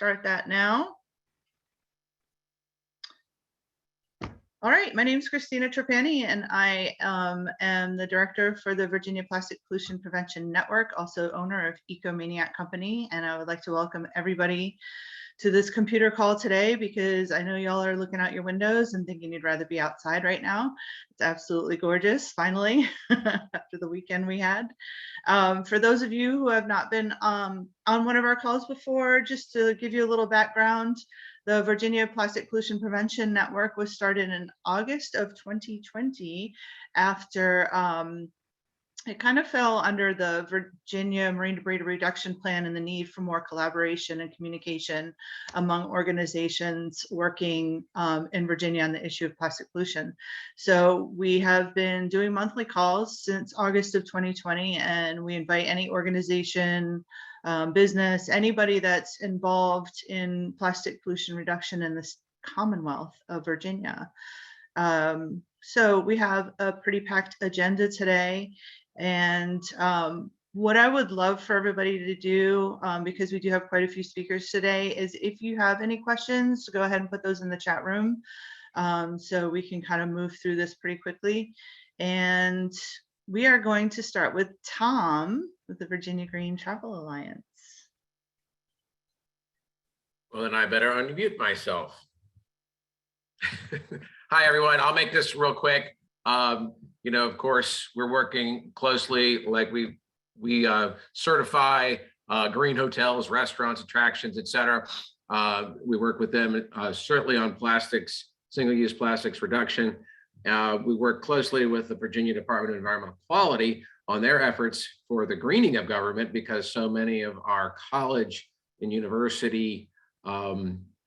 start that now. All right, my name is Christina Trapani, and I am the director for the Virginia Plastic Pollution Prevention Network, also owner of Ecomaniac Company. And I would like to welcome everybody to this computer call today, because I know y'all are looking out your windows and thinking you'd rather be outside right now. It's absolutely gorgeous, finally, after the weekend we had. For those of you who have not been on one of our calls before, just to give you a little background, the Virginia Plastic Pollution Prevention Network was started in August of 2020 after it kind of fell under the Virginia Marine Debris Reduction Plan and the need for more collaboration and communication among organizations working in Virginia on the issue of plastic pollution. So we have been doing monthly calls since August of 2020, and we invite any organization, business, anybody that's involved in plastic pollution reduction in the Commonwealth of Virginia. So we have a pretty packed agenda today. And what I would love for everybody to do, because we do have quite a few speakers today, is if you have any questions, go ahead and put those in the chat room, so we can kind of move through this pretty quickly. And we are going to start with Tom with the Virginia Green Travel Alliance. Well, then I better unmute myself. Hi, everyone. I'll make this real quick. You know, of course, we're working closely, like we certify green hotels, restaurants, attractions, etc. We work with them certainly on plastics, single-use plastics reduction. We work closely with the Virginia Department of Environmental Quality on their efforts for the greening of government, because so many of our college and university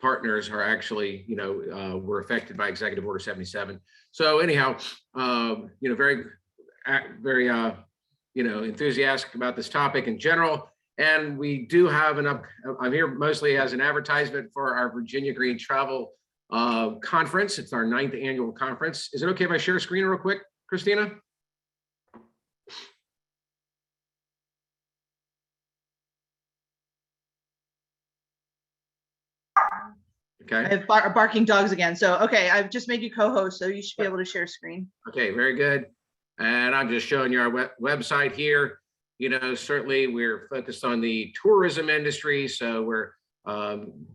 partners are actually, you know, were affected by Executive Order 77. So anyhow, you know, very, you know, enthusiastic about this topic in general. And we do have I'm here mostly as an advertisement for our Virginia Green Travel Conference. It's our 9th annual conference. Is it okay if I share a screen real quick, Christina? Okay. I have barking dogs again. So, okay, I've just made you co-host, so you should be able to share screen. Okay, very good. And I'm just showing you our website here. You know, certainly we're focused on the tourism industry. So we're,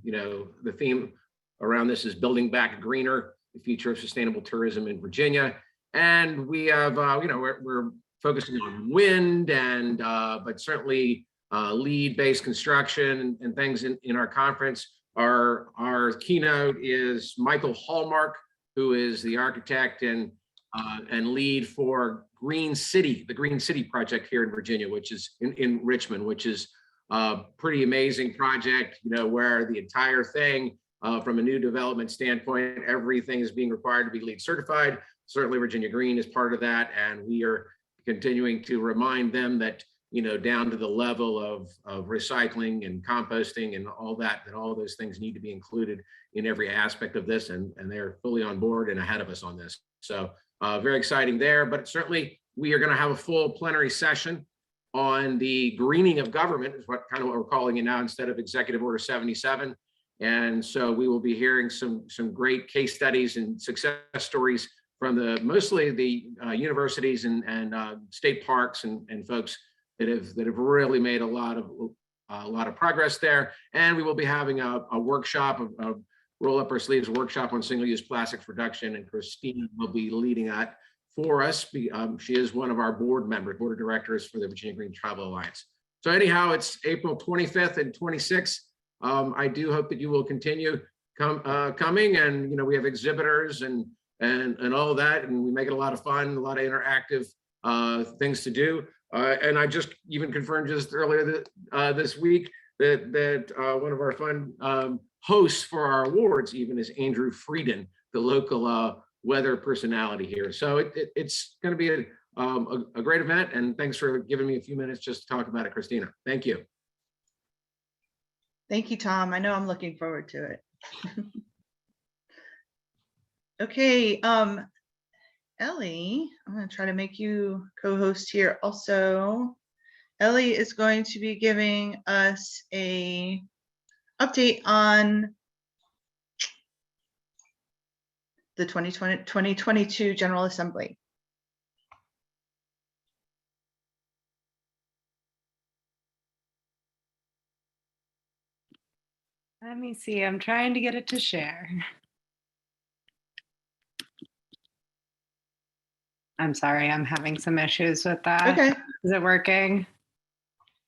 you know, the theme around this is building back greener, the future of sustainable tourism in Virginia. And we have, you know, we're focusing on wind and, but certainly lead-based construction and things in our conference. Our keynote is Michael Hallmark, who is the architect and lead for Green City, the Green City project here in Virginia, which is in Richmond, which is a pretty amazing project, you know, where the entire thing from a new development standpoint, everything is being required to be LEED certified. Certainly Virginia Green is part of that. And we are continuing to remind them that, you know, down to the level of recycling and composting and all that all those things need to be included in every aspect of this, and they're fully on board and ahead of us on this. So very exciting there, but certainly we are going to have a full plenary session on the greening of government, is what we're calling it now, instead of Executive Order 77. And so we will be hearing some great case studies and success stories from mostly the universities and state parks and folks that have really made a lot of progress there. And we will be having a workshop, a roll up our sleeves workshop on single-use plastics reduction, and Christine will be leading that for us. She is one of our board of directors for the Virginia Green Travel Alliance. So anyhow, it's April 25th and 26th. I do hope that you will continue coming, and you know, we have exhibitors and all of that, and we make it a lot of fun, a lot of interactive things to do. And I just even confirmed just earlier that this week that one of our fun hosts for our awards even is Andrew Frieden, the local weather personality here. So it's going to be a great event, and thanks for giving me a few minutes just to talk about it, Christina. Thank you. Thank you, Tom. I know I'm looking forward to it. Okay, Ellie, I'm going to try to make you co-host here also. Ellie is going to be giving us a update on the 2022 General Assembly. Let me see, I'm trying to get it to share. I'm sorry, I'm having some issues with that. Okay. Is it working?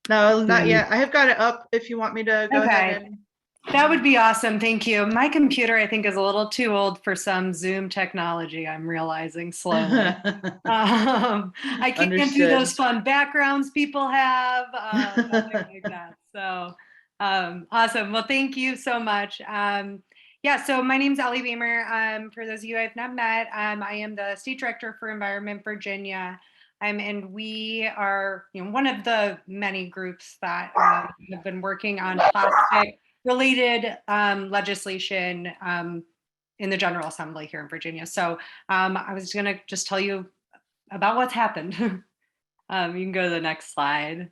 No, not yet. I have got it up if you want me to go ahead and. That would be awesome. Thank you. My computer, I think, is a little too old for some Zoom technology. I'm realizing slowly. I can't do those fun backgrounds people have, nothing like that. So awesome. Well, thank you so much. Yeah, so my name's Ellie Beamer. For those of you I've not met, I am the State Director for Environment Virginia. And we are, one of the many groups that have been working on plastic related legislation in the General Assembly here in Virginia. So I was going to just tell you about what's happened. You can go to the next slide.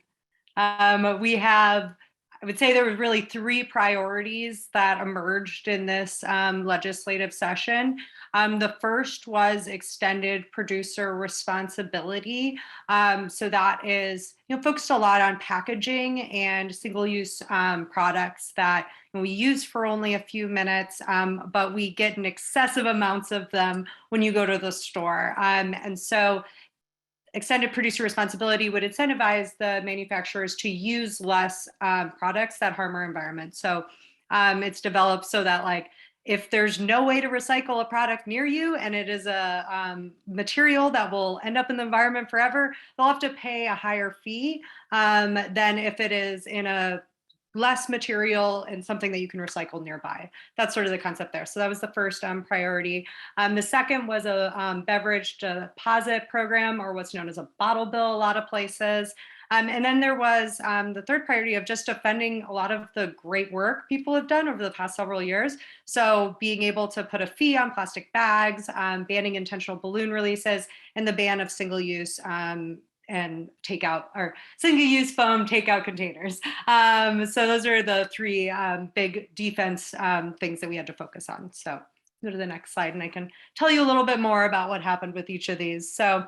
We have, I would say there were really three priorities that emerged in this legislative session. The first was extended producer responsibility. So that is, focused a lot on packaging and single-use products that we use for only a few minutes, but we get in excessive amounts of them when you go to the store. And so extended producer responsibility would incentivize the manufacturers to use less products that harm our environment. So it's developed so that, like, if there's no way to recycle a product near you and it is a material that will end up in the environment forever, they'll have to pay a higher fee than if it is in a less material and something that you can recycle nearby. That's sort of the concept there. So that was the first priority. The second was a beverage deposit program, or what's known as a bottle bill, a lot of places. And then there was the third priority of just defending a lot of the great work people have done over the past several years. So being able to put a fee on plastic bags, banning intentional balloon releases, and the ban of single-use and takeout, or single-use foam takeout containers. So those are the three big defense things that we had to focus on. So go to the next slide and I can tell you a little bit more about what happened with each of these. So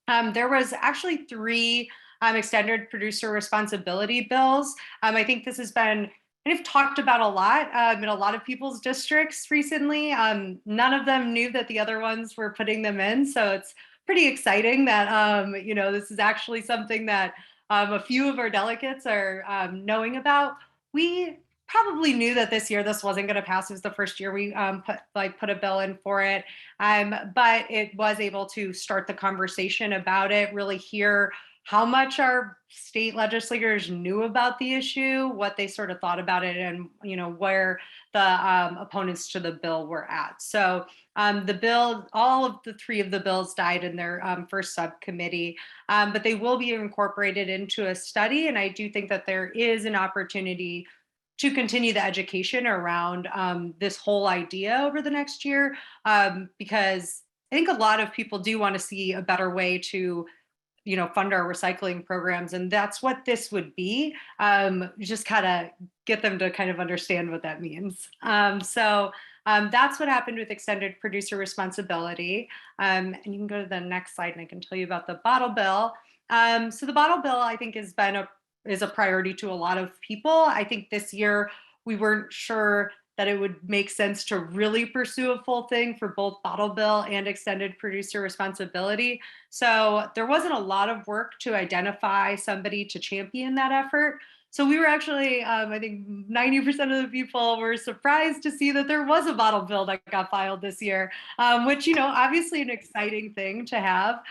there was actually three extended producer responsibility bills. I think this has been kind of talked about a lot in a lot of people's districts recently. None of them knew that the other ones were putting them in. So it's pretty exciting that, this is actually something that a few of our delegates are knowing about. We probably knew that this year this wasn't going to pass. It was the first year we put a bill in for it, but it was able to start the conversation about it, really hear how much our state legislators knew about the issue, what they sort of thought about it, and where the opponents to the bill were at. So the bill, all of the three of the bills died in their first subcommittee, but they will be incorporated into a study. And I do think that there is an opportunity to continue the education around this whole idea over the next year, because I think a lot of people do want to see a better way to fund our recycling programs. And that's what this would be. Just kind of get them to kind of understand what that means. So that's what happened with extended producer responsibility. And you can go to the next slide and I can tell you about the bottle bill. So the bottle bill, I think, is a priority to a lot of people. I think this year we weren't sure that it would make sense to really pursue a full thing for both bottle bill and extended producer responsibility. So there wasn't a lot of work to identify somebody to champion that effort. So we were actually, I think 90% of the people were surprised to see that there was a bottle bill that got filed this year, which, obviously an exciting thing to have.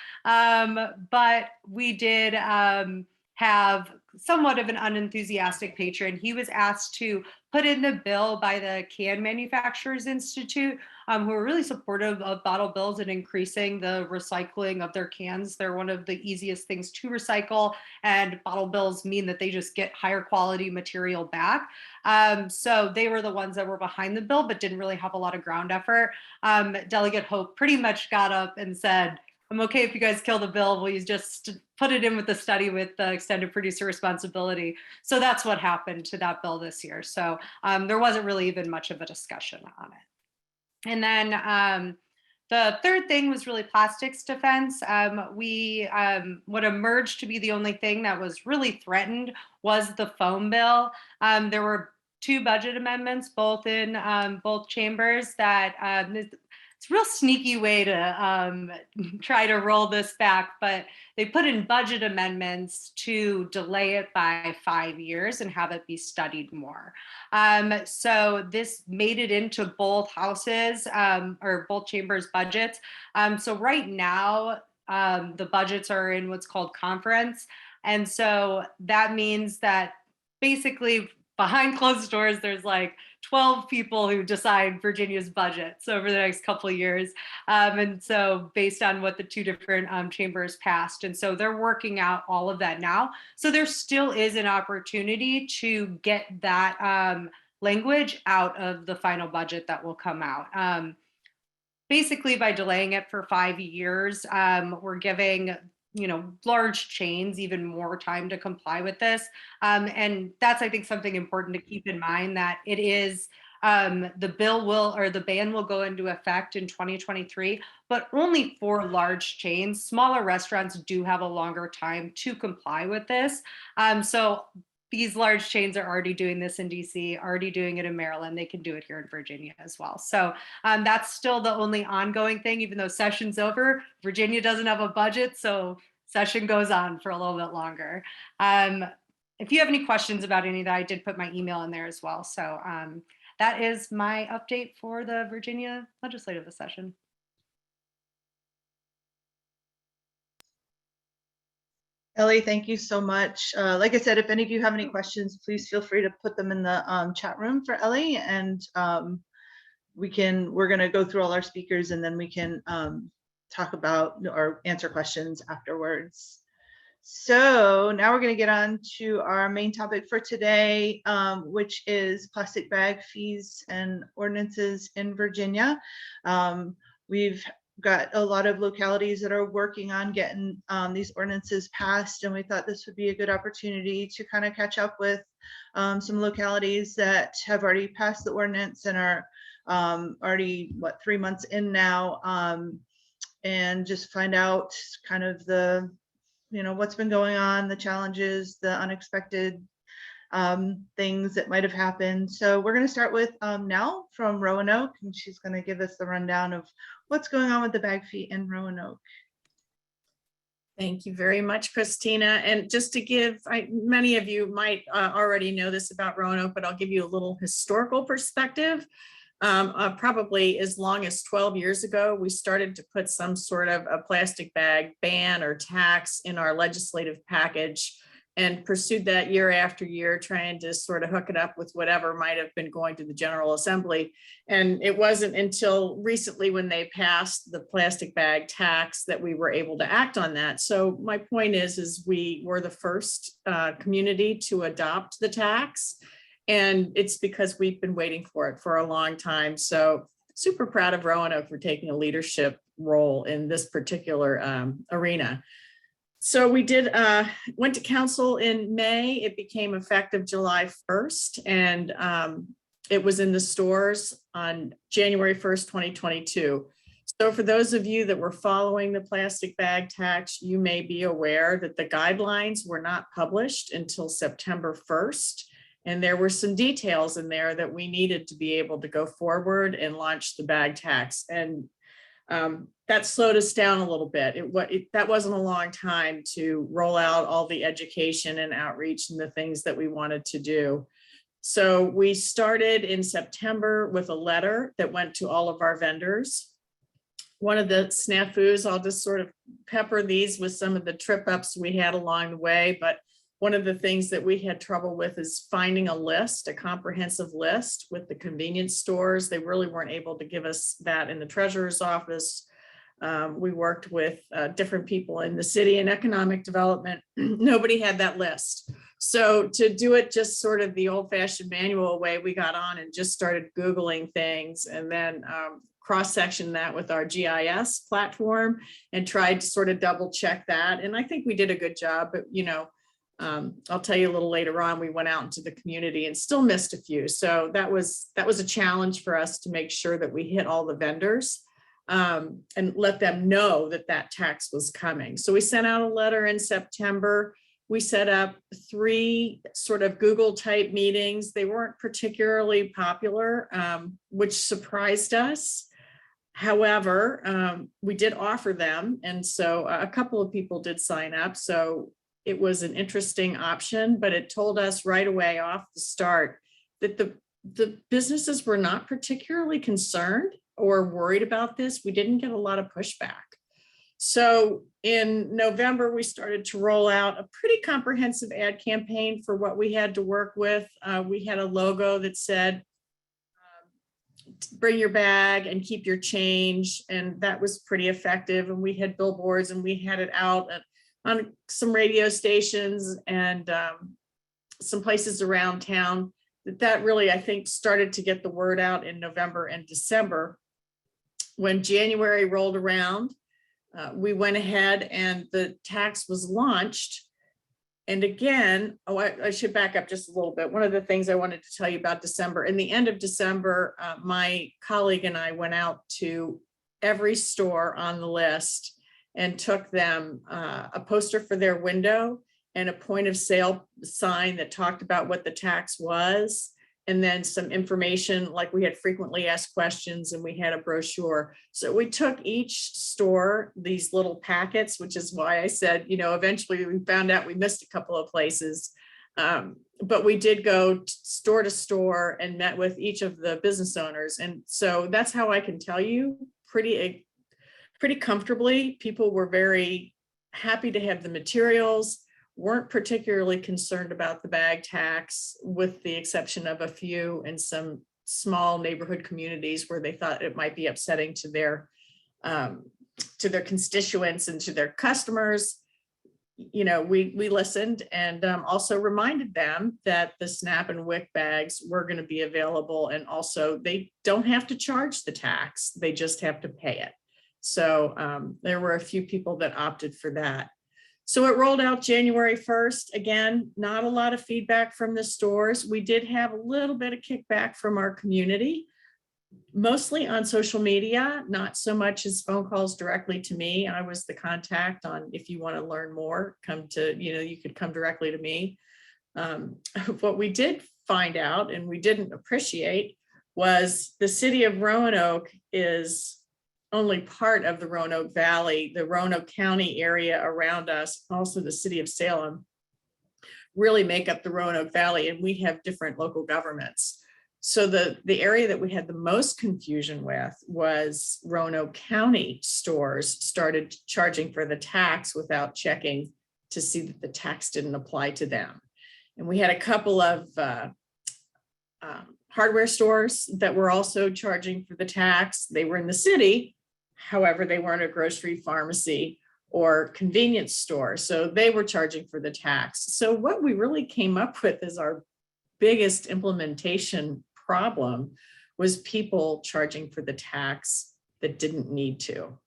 But we did have somewhat of an unenthusiastic patron. He was asked to put in the bill by the Can Manufacturers Institute, who are really supportive of bottle bills and increasing the recycling of their cans. They're one of the easiest things to recycle, and bottle bills mean that they just get higher quality material back. So they were the ones that were behind the bill, but didn't really have a lot of ground effort. Delegate Hope pretty much got up and said, I'm okay if you guys kill the bill. Will you just put it in with the study with the extended producer responsibility? So that's what happened to that bill this year. So there wasn't really even much of a discussion on it. And then the third thing was really plastics defense. What emerged to be the only thing that was really threatened was the foam bill. There were 2 budget amendments, both in both chambers, that it's a real sneaky way to try to roll this back, but they put in budget amendments to delay it by 5 years and have it be studied more. So this made it into both houses or both chambers' budgets. So right now, the budgets are in what's called conference. And so that means that basically behind closed doors, there's like 12 people who decide Virginia's budgets over the next couple of years. And so based on what the 2 different chambers passed. And so they're working out all of that now. So there still is an opportunity to get that language out of the final budget that will come out. Basically, by delaying it for 5 years, we're giving large chains even more time to comply with this. And that's, I think, something important to keep in mind, that it is the bill will, or the ban will go into effect in 2023, but only for large chains. Smaller restaurants do have a longer time to comply with this. So these large chains are already doing this in DC, already doing it in Maryland. They can do it here in Virginia as well. So that's still the only ongoing thing, even though session's over. Virginia doesn't have a budget, so session goes on for a little bit longer. If you have any questions about any of that, I did put my email in there as well. So that is my update for the Virginia legislative session. Ellie, thank you so much. Like I said, if any of you have any questions, please feel free to put them in the chat room for Ellie, and we're going to go through all our speakers, and then we can talk about or answer questions afterwards. So now we're going to get on to our main topic for today, which is plastic bag fees and ordinances in Virginia. We've got a lot of localities that are working on getting these ordinances passed, and we thought this would be a good opportunity to kind of catch up with some localities that have already passed the ordinance and are already 3 months in now, and just find out kind of the what's been going on, the challenges, the unexpected things that might have happened. So we're going to start with Nell from Roanoke, and she's going to give us the rundown of what's going on with the bag fee in Roanoke. Thank you very much, Christina. And just to give, many of you might already know this about Roanoke, but I'll give you a little historical perspective. Probably as long as 12 years ago, we started to put some sort of a plastic bag ban or tax in our legislative package, and pursued that year after year, trying to sort of hook it up with whatever might have been going to the General Assembly. And it wasn't until recently, when they passed the plastic bag tax, that we were able to act on that. So my point is we were the first community to adopt the tax. And it's because we've been waiting for it for a long time. So super proud of Roanoke for taking a leadership role in this particular arena. So we went to council in May. It became effective July 1st, and it was in the stores on January 1st, 2022. So for those of you that were following the plastic bag tax, you may be aware that the guidelines were not published until September 1st. And there were some details in there that we needed to be able to go forward and launch the bag tax. And that slowed us down a little bit. That wasn't a long time to roll out all the education and outreach and the things that we wanted to do. So we started in September with a letter that went to all of our vendors. One of the snafus, I'll just sort of pepper these with some of the trip ups we had along the way, but one of the things that we had trouble with is finding a comprehensive list with the convenience stores. They really weren't able to give us that in the treasurer's office. We worked with different people in the city and economic development. Nobody had that list. So to do it just sort of the old fashioned manual way, we got on and just started Googling things, and then cross-section that with our GIS platform and tried to sort of double check that. And I think we did a good job, but I'll tell you a little later on, we went out into the community and still missed a few. So that was a challenge for us to make sure that we hit all the vendors and let them know that that tax was coming. So we sent out a letter in September. We set up 3 sort of Google type meetings. They weren't particularly popular, which surprised us. However, we did offer them. And so a couple of people did sign up. So it was an interesting option, but it told us right away off the start that the businesses were not particularly concerned or worried about this. We didn't get a lot of pushback. So in November, we started to roll out a pretty comprehensive ad campaign for what we had to work with. We had a logo that said, bring your bag and keep your change. And that was pretty effective. And we had billboards and we had it out on some radio stations and some places around town. That really, I think, started to get the word out in November and December. When January rolled around, we went ahead and the tax was launched. And again, I should back up just a little bit. One of the things I wanted to tell you about December, in the end of December, my colleague and I went out to every store on the list and took them a poster for their window and a point of sale sign that talked about what the tax was, and then some information, like we had frequently asked questions and we had a brochure. So we took each store these little packets, which is why I said, eventually we found out we missed a couple of places. But we did go store to store and met with each of the business owners. And so that's how I can tell you pretty comfortably, people were very happy to have the materials, weren't particularly concerned about the bag tax, with the exception of a few in some small neighborhood communities where they thought it might be upsetting to their constituents and to their customers. We listened and also reminded them that the SNAP and WIC bags were going to be available, and also they don't have to charge the tax, they just have to pay it. So there were a few people that opted for that. So it rolled out January 1st. Again, not a lot of feedback from the stores. We did have a little bit of kickback from our community, mostly on social media, not so much as phone calls directly to me. I was the contact on, if you want to learn more, you could come directly to me. What we did find out and we didn't appreciate was the city of Roanoke is only part of the Roanoke Valley. The Roanoke County area around us, also the city of Salem, really make up the Roanoke Valley, and we have different local governments. So the area that we had the most confusion with was Roanoke County stores started charging for the tax without checking to see that the tax didn't apply to them. And we had a couple of hardware stores that were also charging for the tax. They were in the city, however, they weren't a grocery, pharmacy, or convenience store. So they were charging for the tax. So what we really came up with as our biggest implementation problem was people charging for the tax that didn't need to.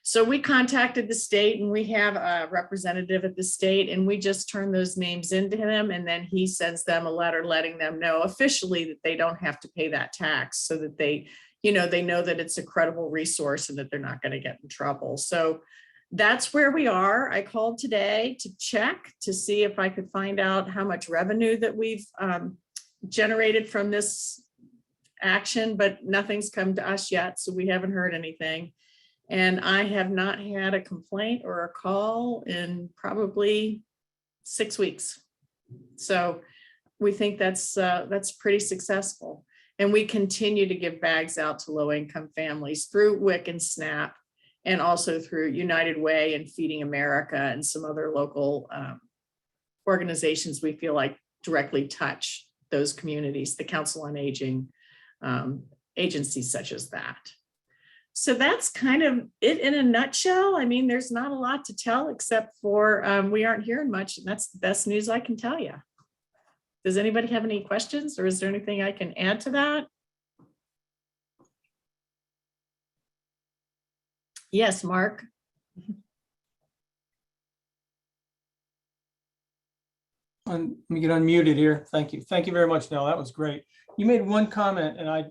So we contacted the state, and we have a representative at the state, and we just turn those names into him, and then he sends them a letter letting them know officially that they don't have to pay that tax, so that they know that it's a credible resource and that they're not going to get in trouble. So that's where we are. I called today to check to see if I could find out how much revenue that we've generated from this action, but nothing's come to us yet, so we haven't heard anything. And I have not had a complaint or a call in probably 6 weeks. So we think that's pretty successful. And we continue to give bags out to low-income families through WIC and SNAP, and also through United Way and Feeding America and some other local organizations we feel like directly touch those communities, the Council on Aging, agencies such as that. So that's kind of it in a nutshell. I mean, there's not a lot to tell except for we aren't hearing much, and that's the best news I can tell you. Does anybody have any questions, or is there anything I can add to that? Yes, Mark. Let me get unmuted here. Thank you. Thank you very much, Nell. That was great. You made one comment and I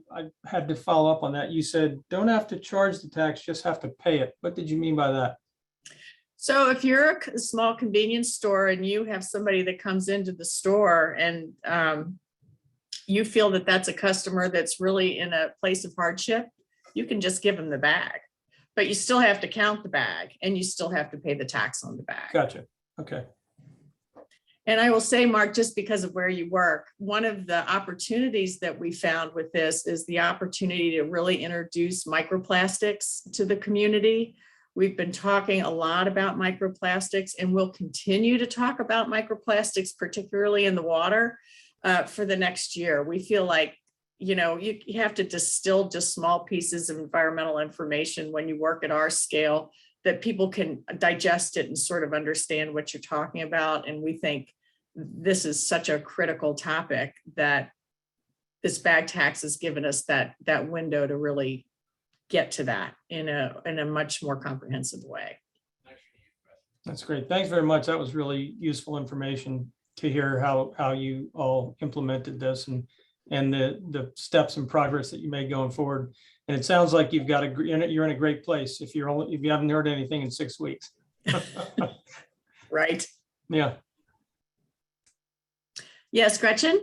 had to follow up on that. You said, don't have to charge the tax, just have to pay it. What did you mean by that? So if you're a small convenience store and you have somebody that comes into the store and you feel that that's a customer that's really in a place of hardship, you can just give them the bag, but you still have to count the bag and you still have to pay the tax on the bag. Gotcha. Okay. And I will say, Mark, just because of where you work, one of the opportunities that we found with this is the opportunity to really introduce microplastics to the community. We've been talking a lot about microplastics and we'll continue to talk about microplastics, particularly in the water, for the next year. We feel like, you know, you have to distill just small pieces of environmental information when you work at our scale, that people can digest it and sort of understand what you're talking about. And we think this is such a critical topic that this bag tax has given us that window to really get to that in a much more comprehensive way. That's great. Thanks very much. That was really useful information to hear how you all implemented this and the steps and progress that you made going forward. And it sounds like you've got you're in a great place if you haven't heard anything in 6 weeks. Right. Yeah. Yes, Gretchen?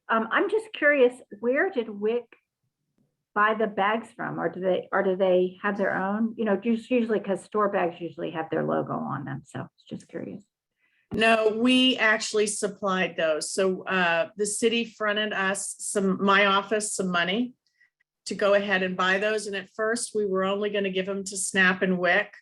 I'm just curious, where did WIC buy the bags from, or do they have their own? You know, just usually because store bags usually have their logo on them. So just curious. No, we actually supplied those. So the city fronted us my office some money to go ahead and buy those. And at first we were only going to give them to SNAP and WIC.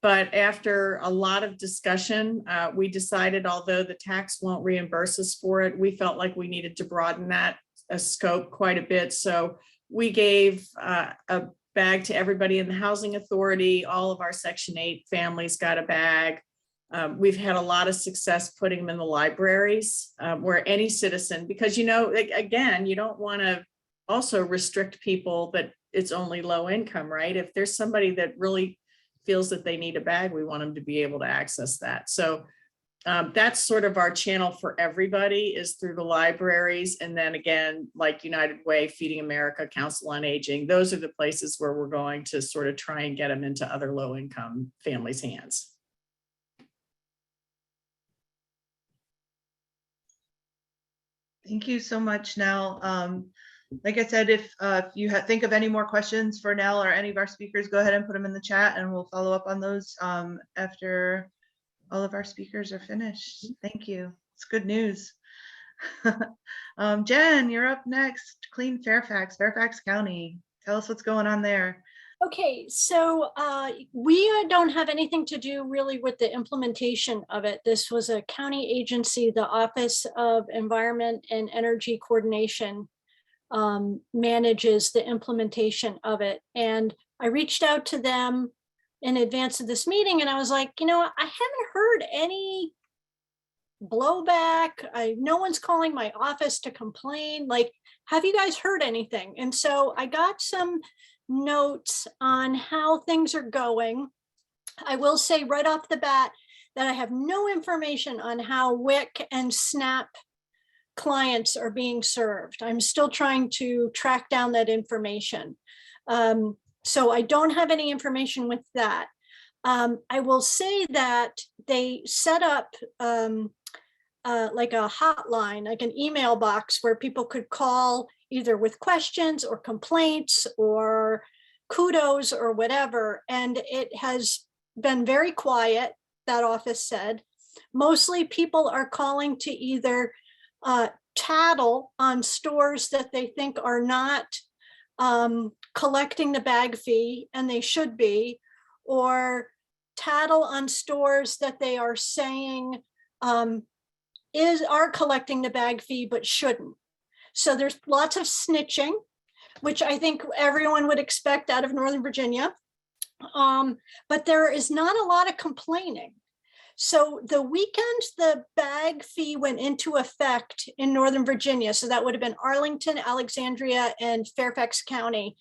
But after a lot of discussion, we decided, although the tax won't reimburse us for it, we felt like we needed to broaden that scope quite a bit. So we gave a bag to everybody in the housing authority. All of our Section 8 families got a bag. We've had a lot of success putting them in the libraries where any citizen, because, you know, again, you don't want to also restrict people that it's only low income, right? If there's somebody that really feels that they need a bag, we want them to be able to access that. So that's sort of our channel for everybody, is through the libraries. And then again, like United Way, Feeding America, Council on Aging, those are the places where we're going to sort of try and get them into other low income families' hands. Thank you so much, Nell. Like I said, if you think of any more questions for Nell or any of our speakers, go ahead and put them in the chat and we'll follow up on those after all of our speakers are finished. Thank you. It's good news. Jen, you're up next. Clean Fairfax County. Tell us what's going on there. Okay, so we don't have anything to do really with the implementation of it. This was a county agency, the Office of Environment and Energy Coordination manages the implementation of it. And I reached out to them in advance of this meeting and I was like, you know, I haven't heard any blowback. No one's calling my office to complain. Like, have you guys heard anything? And so I got some notes on how things are going. I will say right off the bat that I have no information on how WIC and SNAP clients are being served. I'm still trying to track down that information. So I don't have any information with that. I will say that they set up like a hotline, like an email box where people could call either with questions or complaints or kudos or whatever. And it has been very quiet, that office said. Mostly people are calling to either tattle on stores that they think are not collecting the bag fee, and they should be, or tattle on stores that they are saying are collecting the bag fee but shouldn't. So there's lots of snitching which I think everyone would expect out of Northern Virginia. But there is not a lot of complaining. So the weekend the bag fee went into effect in Northern Virginia, so that would have been Arlington, Alexandria, and Fairfax County.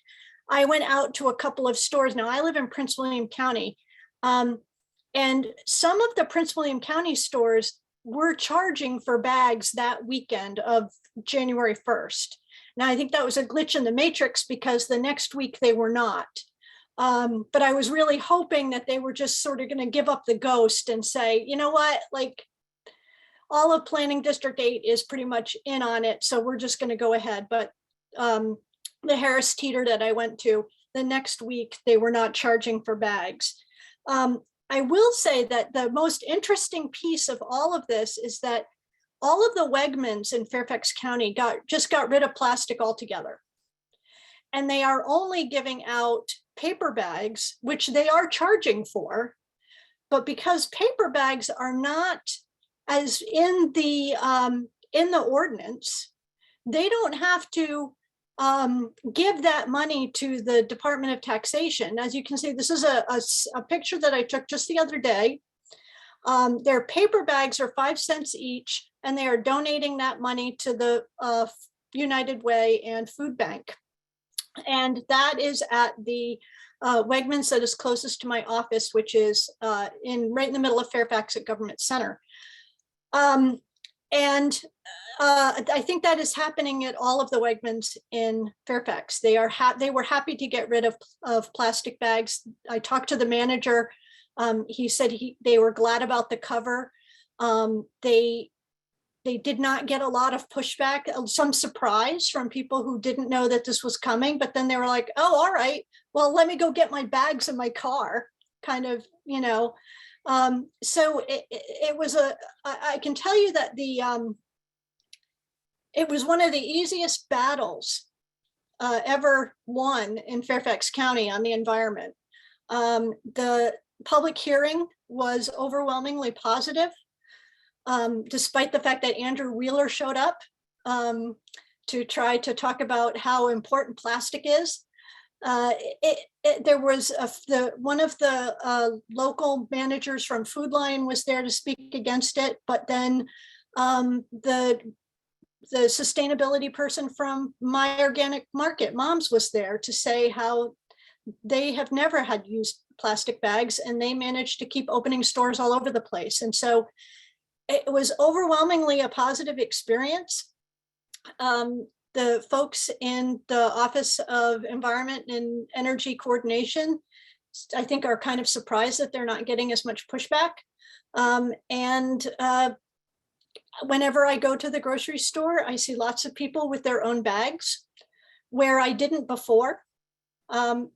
I went out to a couple of stores. Now I live in Prince William County. And some of the Prince William County stores were charging for bags that weekend of January 1st. Now I think that was a glitch in the matrix because the next week they were not. But I was really hoping that they were just sort of going to give up the ghost and say, you know what, like all of Planning District 8 is pretty much in on it. So we're just going to go ahead. But the Harris Teeter that I went to, the next week, they were not charging for bags. I will say that the most interesting piece of all of this is that all of the Wegmans in Fairfax County just got rid of plastic altogether. And they are only giving out paper bags, which they are charging for, but because paper bags are not as in the ordinance, they don't have to give that money to the Department of Taxation. As you can see, this is a picture that I took just the other day. Their paper bags are 5 cents each, and they are donating that money to the United Way and Food Bank. And that is at the Wegmans that is closest to my office, which is right in the middle of Fairfax at Government Center. I think that is happening at all of the Wegmans in Fairfax. They were happy to get rid of plastic bags. I talked to the manager. He said they were glad about the cover. They did not get a lot of pushback, some surprise from people who didn't know that this was coming, but then they were like, oh, all right, well, let me go get my bags in my car, kind of, you know. So it was I can tell you that it was one of the easiest battles ever won in Fairfax County on the environment. The public hearing was overwhelmingly positive. Despite the fact that Andrew Wheeler showed up to try to talk about how important plastic is. There was one of the local managers from Food Lion was there to speak against it, but then the sustainability person from My Organic Market, Moms, was there to say how they have never had used plastic bags and they managed to keep opening stores all over the place. And so it was overwhelmingly a positive experience. The folks in the Office of Environment and Energy Coordination, I think, are kind of surprised that they're not getting as much pushback. Whenever I go to the grocery store, I see lots of people with their own bags where I didn't before. I'm,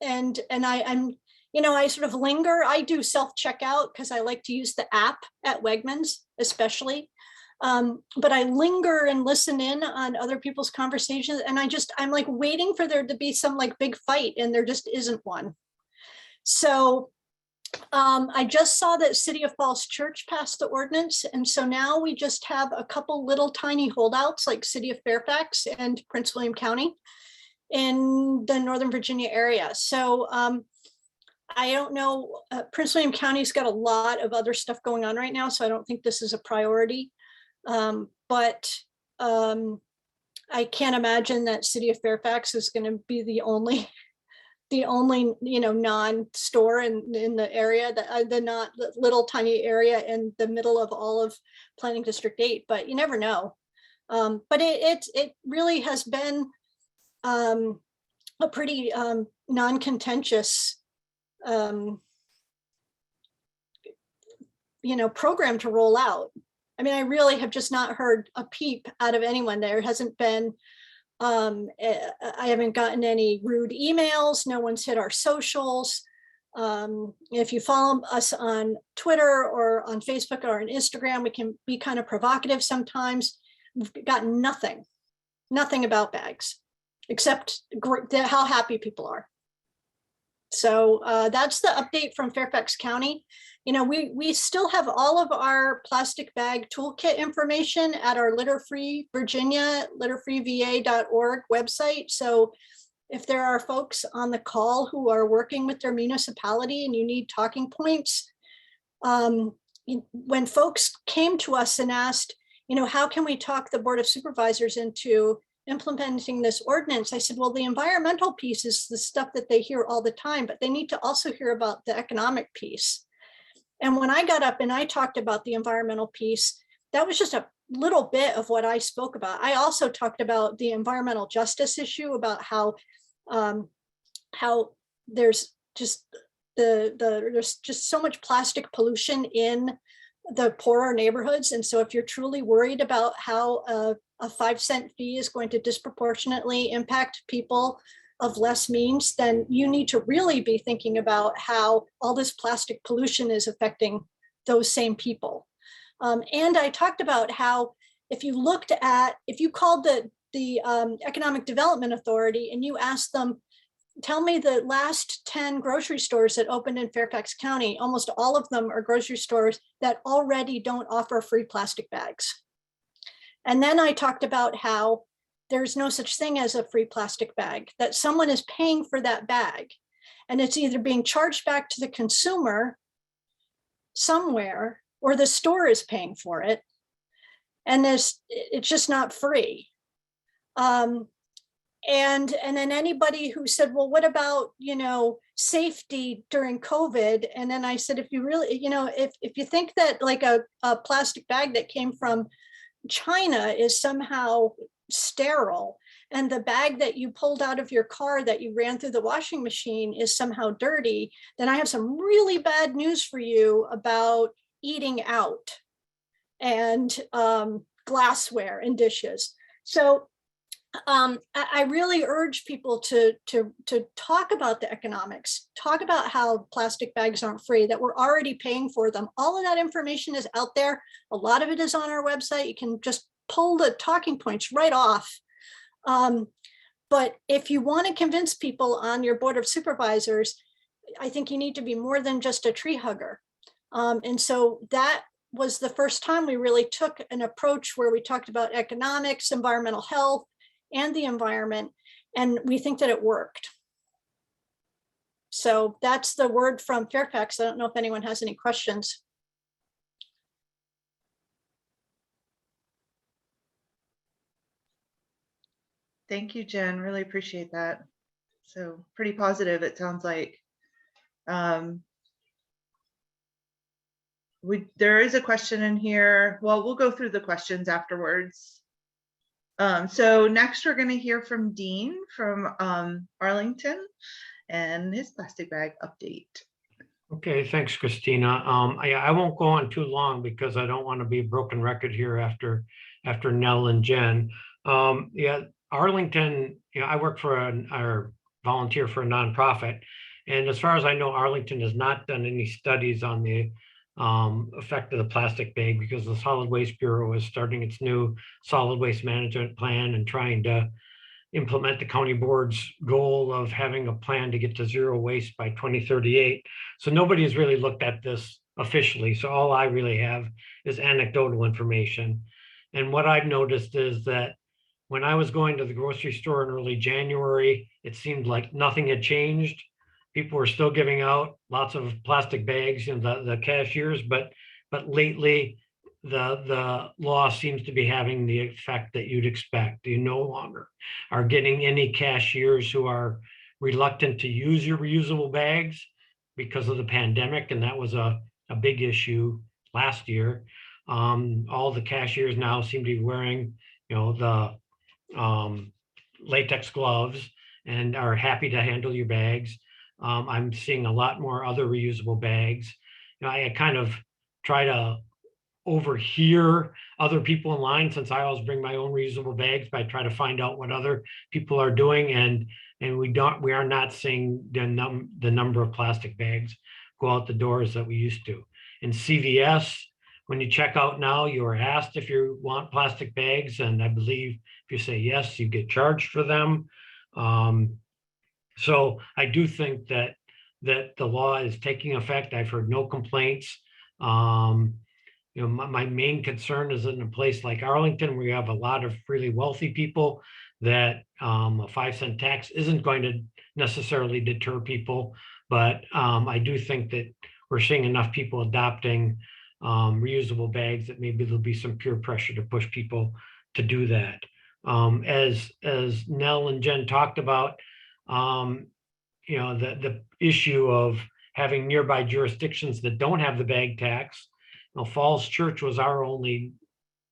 you know, I sort of linger. I do self-checkout because I like to use the app at Wegmans, especially. But I linger and listen in on other people's conversations. And I'm like waiting for there to be some like big fight, and there just isn't one. So I just saw that City of Falls Church passed the ordinance. And so now we just have a couple little tiny holdouts like City of Fairfax and Prince William County in the Northern Virginia area. So I don't know, Prince William County's got a lot of other stuff going on right now, so I don't think this is a priority. But I can't imagine that City of Fairfax is going to be the only you know, non-store in the area, the little tiny area in the middle of all of Planning District 8. But you never know. But it really has been a pretty non-contentious you know, program to roll out. I mean, I really have just not heard a peep out of anyone. There hasn't been, I haven't gotten any rude emails. No one's hit our socials. If you follow us on Twitter or on Facebook or on Instagram, we can be kind of provocative sometimes. We've got nothing about bags, except how happy people are. So that's the update from Fairfax County. You know, we still have all of our plastic bag toolkit information at our Litter Free Virginia, litterfreeva.org website. So if there are folks on the call who are working with their municipality and you need talking points, when folks came to us and asked, you know, how can we talk the Board of Supervisors into implementing this ordinance? I said, well, the environmental piece is the stuff that they hear all the time, but they need to also hear about the economic piece. And when I got up and I talked about the environmental piece, that was just a little bit of what I spoke about. I also talked about the environmental justice issue, about how there's just there's just so much plastic pollution in the poorer neighborhoods. And so if you're truly worried about how a 5-cent fee is going to disproportionately impact people of less means, then you need to really be thinking about how all this plastic pollution is affecting those same people. And I talked about how if you called the Economic Development Authority and you asked them, tell me the last 10 grocery stores that opened in Fairfax County, almost all of them are grocery stores that already don't offer free plastic bags. And then I talked about how there's no such thing as a free plastic bag, that someone is paying for that bag. And it's either being charged back to the consumer somewhere, or the store is paying for it. And it's just not free. And then anybody who said, well, what about, you know, safety during COVID? And then I said, if you really, you know, if you think that like a plastic bag that came from China is somehow sterile, and the bag that you pulled out of your car that you ran through the washing machine is somehow dirty, then I have some really bad news for you about eating out and glassware and dishes. So I really urge people to talk about the economics, talk about how plastic bags aren't free, that we're already paying for them. All of that information is out there. A lot of it is on our website. You can just pull the talking points right off. But if you want to convince people on your Board of Supervisors, I think you need to be more than just a tree hugger. And so that was the first time we really took an approach where we talked about economics, environmental health, and the environment, and we think that it worked. So that's the word from Fairfax. I don't know if anyone has any questions. Thank you, Jen. Really appreciate that. So pretty positive, it sounds like. There is a question in here. Well, we'll go through the questions afterwards. So next we're going to hear from Dean from Arlington and his plastic bag update. Okay, thanks, Christina. I won't go on too long because I don't want to be a broken record here after Nell and Jen. Yeah, Arlington, you know, I work for or volunteer for a nonprofit, and as far as I know, Arlington has not done any studies on the effect of the plastic bag, because the Solid Waste Bureau is starting its new solid waste management plan and trying to implement the county board's goal of having a plan to get to zero waste by 2038. So nobody has really looked at this officially. So all I really have is anecdotal information. And what I've noticed is that when I was going to the grocery store in early January, it seemed like nothing had changed. People were still giving out lots of plastic bags in the cashiers, but lately the law seems to be having the effect that you'd expect. You no longer are getting any cashiers who are reluctant to use your reusable bags because of the pandemic, and that was a big issue last year. All the cashiers now seem to be wearing, you know, the latex gloves and are happy to handle your bags. I'm seeing a lot more other reusable bags. You know, I kind of try to overhear other people in line, since I always bring my own reusable bags, but I try to find out what other people are doing, and we are not seeing the number of plastic bags go out the doors that we used to. In CVS, when you check out now, you are asked if you want plastic bags, and I believe if you say yes, you get charged for them. So I do think that that the law is taking effect. I've heard no complaints. My main concern is in a place like Arlington, where you have a lot of really wealthy people, that a 5-cent tax isn't going to necessarily deter people. But I do think that we're seeing enough people adopting reusable bags that maybe there'll be some peer pressure to push people to do that. As Nell and Jen talked about, the issue of having nearby jurisdictions that don't have the bag tax. Falls Church was our only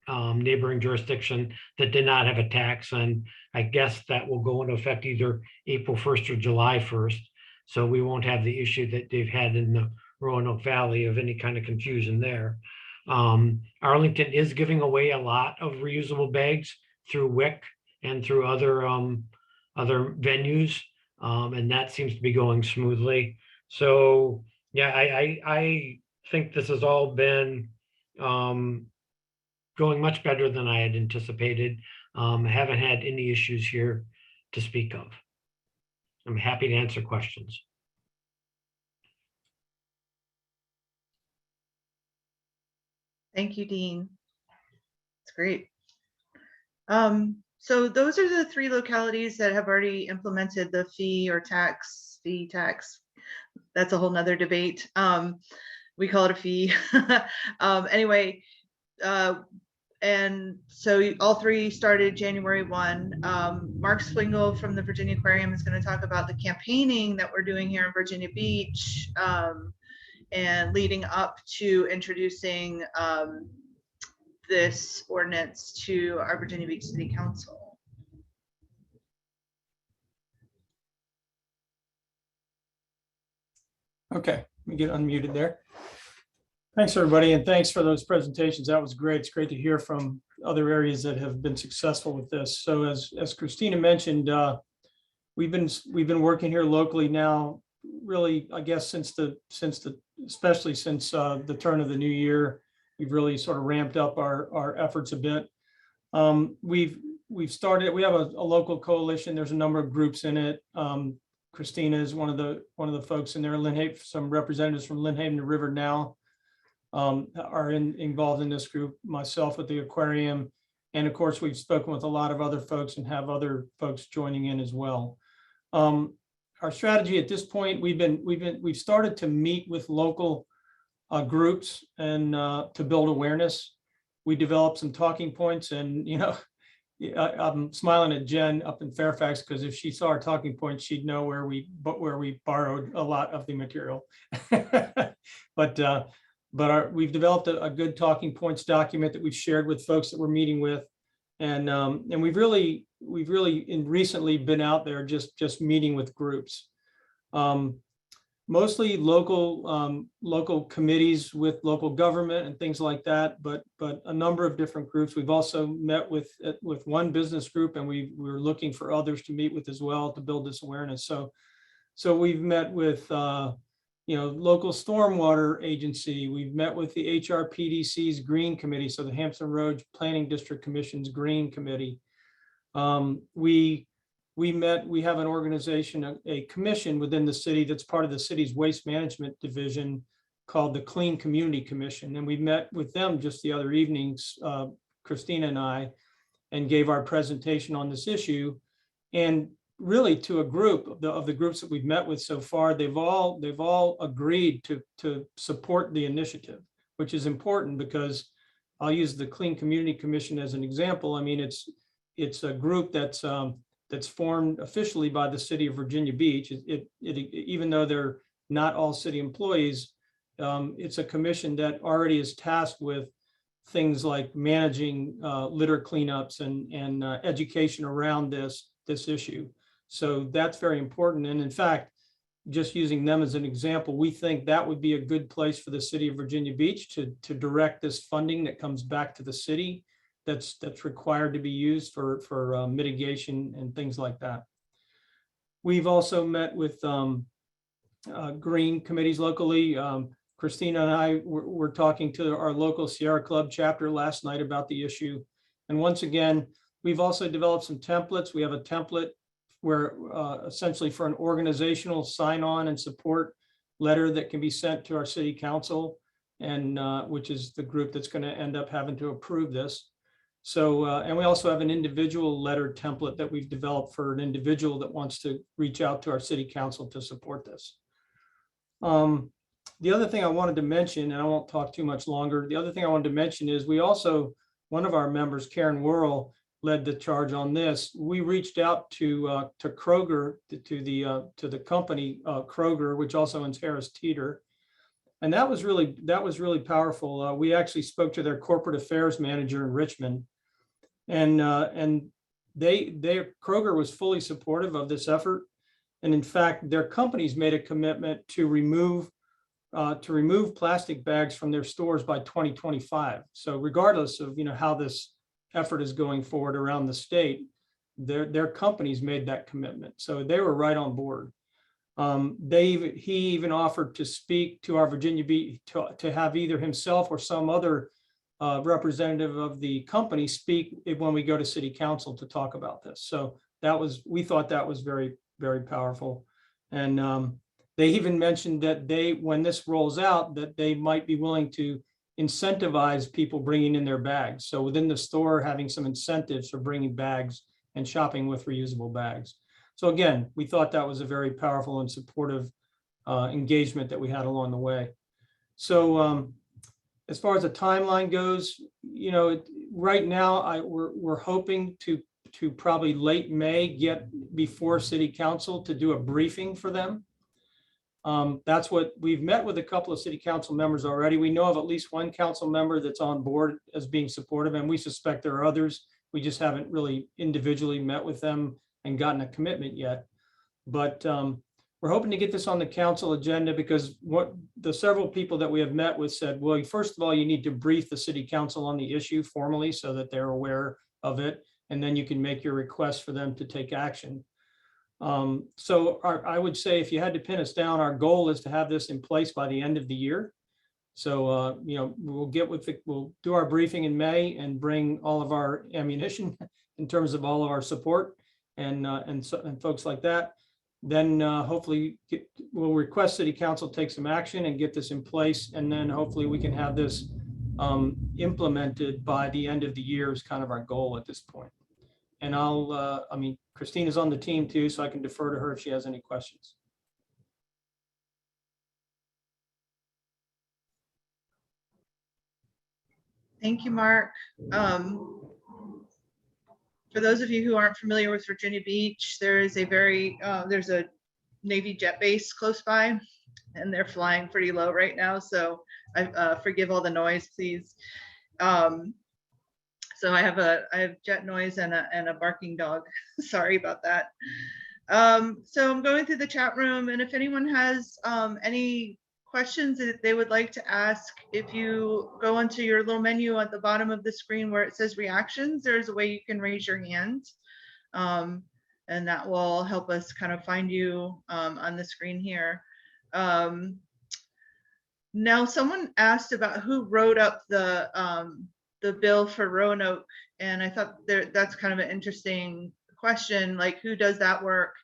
neighboring jurisdiction that did not have a tax, and I guess that will go into effect either April 1st or July 1st. So we won't have the issue that they've had in the Roanoke Valley of any kind of confusion there. Arlington is giving away a lot of reusable bags through WIC and through other venues, and that seems to be going smoothly. So yeah, I think this has all been going much better than I had anticipated. I haven't had any issues here to speak of. I'm happy to answer questions. Thank you, Dean. It's great. So those are the 3 localities that have already implemented the fee tax. That's a whole nother debate. We call it a fee. Anyway, and so all 3 started January 1. Mark Swingle from the Virginia Aquarium is going to talk about the campaigning that we're doing here in Virginia Beach, and leading up to introducing this ordinance to our Virginia Beach City Council. Okay, let me get unmuted there. Thanks, everybody, and thanks for those presentations. That was great. It's great to hear from other areas that have been successful with this. So as Christina mentioned, we've been working here locally now, really, I guess, especially since the turn of the new year. We've really sort of ramped up our efforts a bit. We've started. We have a local coalition. There's a number of groups in it. Christina is one of the folks in there. Some representatives from Lynnhaven to River Now are involved in this group. Myself with the aquarium, and of course we've spoken with a lot of other folks and have other folks joining in as well. Our strategy at this point, we've started to meet with local groups and to build awareness. We developed some talking points, and I'm smiling at Jen up in Fairfax, because if she saw our talking points, she'd know where we borrowed a lot of the material. But we've developed a good talking points document that we've shared with folks that we're meeting with, and we've really recently been out there just meeting with groups, mostly local committees with local government and things like that, but a number of different groups. We've also met with one business group, and we're looking for others to meet with as well to build this awareness. So we've met with local stormwater agency. We've met with the HRPDC's Green Committee, so the Hampton Roads Planning District Commission's Green Committee. We have an organization, a commission within the city that's part of the city's waste management division called the Clean Community Commission. And we met with them just the other evenings, Christina and I, and gave our presentation on this issue. And really, to a group of the groups that we've met with so far, they've all agreed to support the initiative, which is important, because I'll use the Clean Community Commission as an example. I mean, it's a group that's formed officially by the city of Virginia Beach. Even though they're not all city employees, it's a commission that already is tasked with things like managing litter cleanups and education around this issue. So that's very important. And in fact, just using them as an example, we think that would be a good place for the city of Virginia Beach to direct this funding that comes back to the city that's required to be used for mitigation and things like that. We've also met with green committees locally. Christina and I were talking to our local Sierra Club chapter last night about the issue. And once again, we've also developed some templates. We have a template where essentially for an organizational sign-on and support letter that can be sent to our city council, and which is the group that's going to end up having to approve this. So, and we also have an individual letter template that we've developed for an individual that wants to reach out to our city council to support this. The other thing I wanted to mention, and I won't talk too much longer, the other thing I wanted to mention is we also, one of our members, Karen Worrell, led the charge on this. We reached out to Kroger, to the company Kroger, which also owns Harris Teeter. And that was really powerful. We actually spoke to their corporate affairs manager in Richmond, and Kroger was fully supportive of this effort. And in fact, their companies made a commitment to remove plastic bags from their stores by 2025. So regardless of how this effort is going forward around the state, their companies made that commitment. So they were right on board. He even offered to speak to our Virginia Beach, to have either himself or some other representative of the company speak when we go to city council to talk about this. So we thought that was very, very powerful. And they even mentioned that when this rolls out, that they might be willing to incentivize people bringing in their bags. So within the store, having some incentives for bringing bags and shopping with reusable bags. So again, we thought that was a very powerful and supportive engagement that we had along the way. So as far as the timeline goes, right now we're hoping to probably late May get before city council to do a briefing for them. That's what we've met with a couple of city council members already. We know of at least one council member that's on board as being supportive, and we suspect there are others. We just haven't really individually met with them and gotten a commitment yet. But we're hoping to get this on the council agenda, because what the several people that we have met with said, well, first of all, you need to brief the city council on the issue formally so that they're aware of it, and then you can make your request for them to take action. So I would say, if you had to pin us down, our goal is to have this in place by the end of the year. So, we'll do our briefing in May and bring all of our ammunition in terms of all of our support and folks like that. Then hopefully we'll request city council take some action and get this in place. And then hopefully we can have this implemented by the end of the year is kind of our goal at this point. And Christina's on the team too, so I can defer to her if she has any questions. Thank you, Mark. For those of you who aren't familiar with Virginia Beach, there's a Navy jet base close by, and they're flying pretty low right now. So I forgive all the noise, please. So I have jet noise and a barking dog. Sorry about that. So I'm going through the chat room, and if anyone has any questions that they would like to ask, if you go onto your little menu at the bottom of the screen where it says reactions, there's a way you can raise your hand, and that will help us kind of find you on the screen here. Now, someone asked about who wrote up the bill for Roanoke, and I thought that's kind of an interesting question, like who does that work?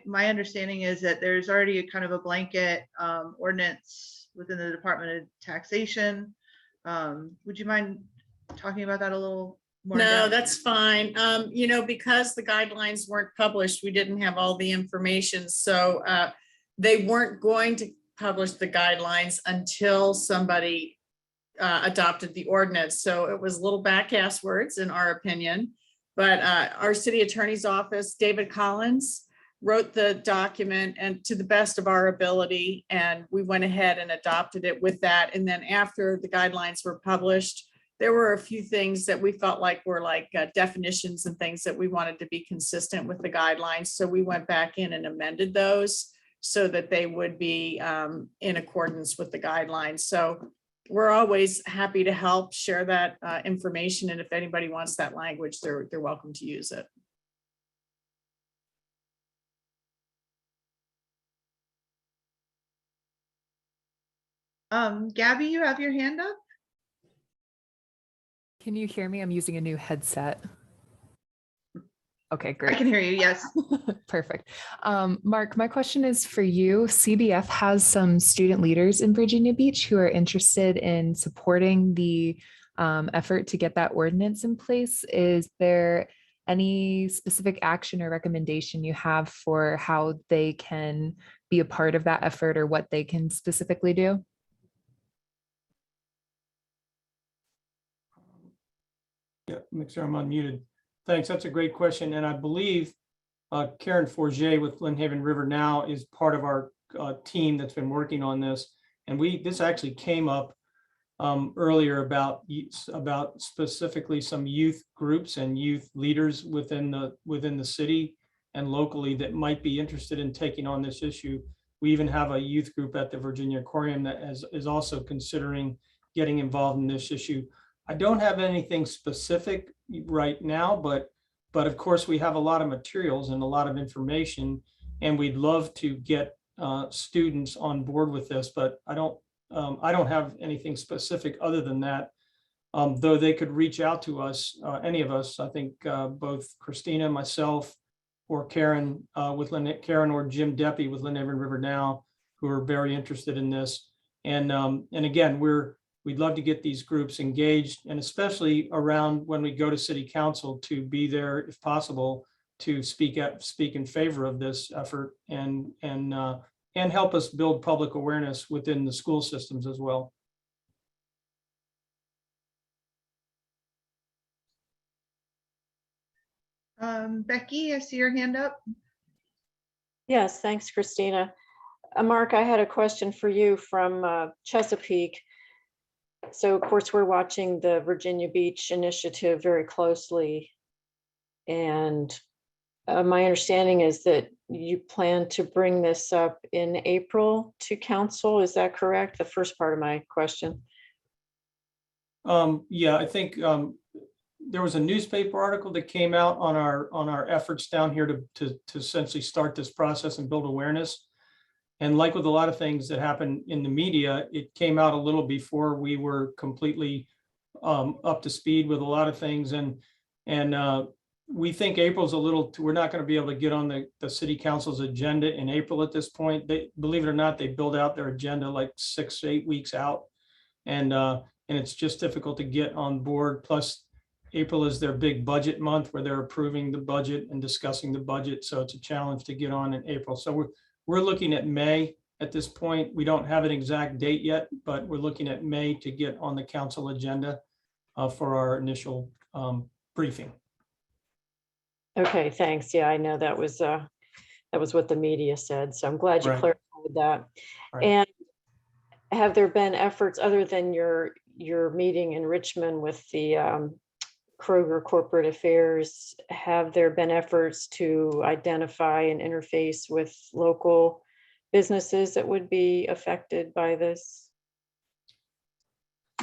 My understanding is that there's already a kind of a blanket ordinance within the Department of Taxation. Would you mind talking about that a little more? No, that's fine. Because the guidelines weren't published, we didn't have all the information. So they weren't going to publish the guidelines until somebody adopted the ordinance. So it was little back-ass words in our opinion, but our city attorney's office, David Collins, wrote the document and to the best of our ability, and we went ahead and adopted it with that. And then after the guidelines were published, there were a few things that we felt like were like definitions and things that we wanted to be consistent with the guidelines. So we went back in and amended those so that they would be in accordance with the guidelines. So we're always happy to help share that information. And if anybody wants that language, they're welcome to use it. Gabby, you have your hand up? Can you hear me? I'm using a new headset. Okay, I great. can hear you, yes. Perfect. Mark, my question is for you. CBF has some student leaders in Virginia Beach who are interested in supporting the effort to get that ordinance in place. Is there any specific action or recommendation you have for how they can be a part of that effort or what they can specifically do? Yeah, make sure I'm unmuted. Thanks. That's a great question. And I believe Karen Forget with Lynn Haven River Now is part of our team that's been working on this. And this actually came up earlier about specifically some youth groups and youth leaders within the city and locally that might be interested in taking on this issue. We even have a youth group at the Virginia Aquarium that is also considering getting involved in this issue. I don't have anything specific right now, but of course we have a lot of materials and a lot of information, and we'd love to get students on board with this, but I don't have anything specific other than that. Though they could reach out to us, any of us, I think both Christina, myself, or Karen or Jim Deppy with Lynn Haven River Now, who are very interested in this. And again, we'd love to get these groups engaged, and especially around when we go to city council, to be there if possible to speak in favor of this effort and help us build public awareness within the school systems as well. Becky, I see your hand up. Yes, thanks, Christina. Mark, I had a question for you from Chesapeake. So of course, we're watching the Virginia Beach initiative very closely. And my understanding is that you plan to bring this up in April to council. Is that correct? The first part of my question. Yeah, I think there was a newspaper article that came out on our efforts down here to essentially start this process and build awareness. And like with a lot of things that happen in the media, it came out a little before we were completely up to speed with a lot of things. And we think April's we're not going to be able to get on the city council's agenda in April at this point. Believe it or not, they build out their agenda like 6 to 8 weeks out. And it's just difficult to get on board. Plus, April is their big budget month where they're approving the budget and discussing the budget. So it's a challenge to get on in April. So we're looking at May at this point. We don't have an exact date yet, but we're looking at May to get on the council agenda for our initial briefing. Okay, thanks. Yeah, I know that was what the media said. So I'm glad you Right. clarified that. Right. And have there been efforts other than your meeting in Richmond with the Kroger Corporate Affairs? Have there been efforts to identify and interface with local businesses that would be affected by this?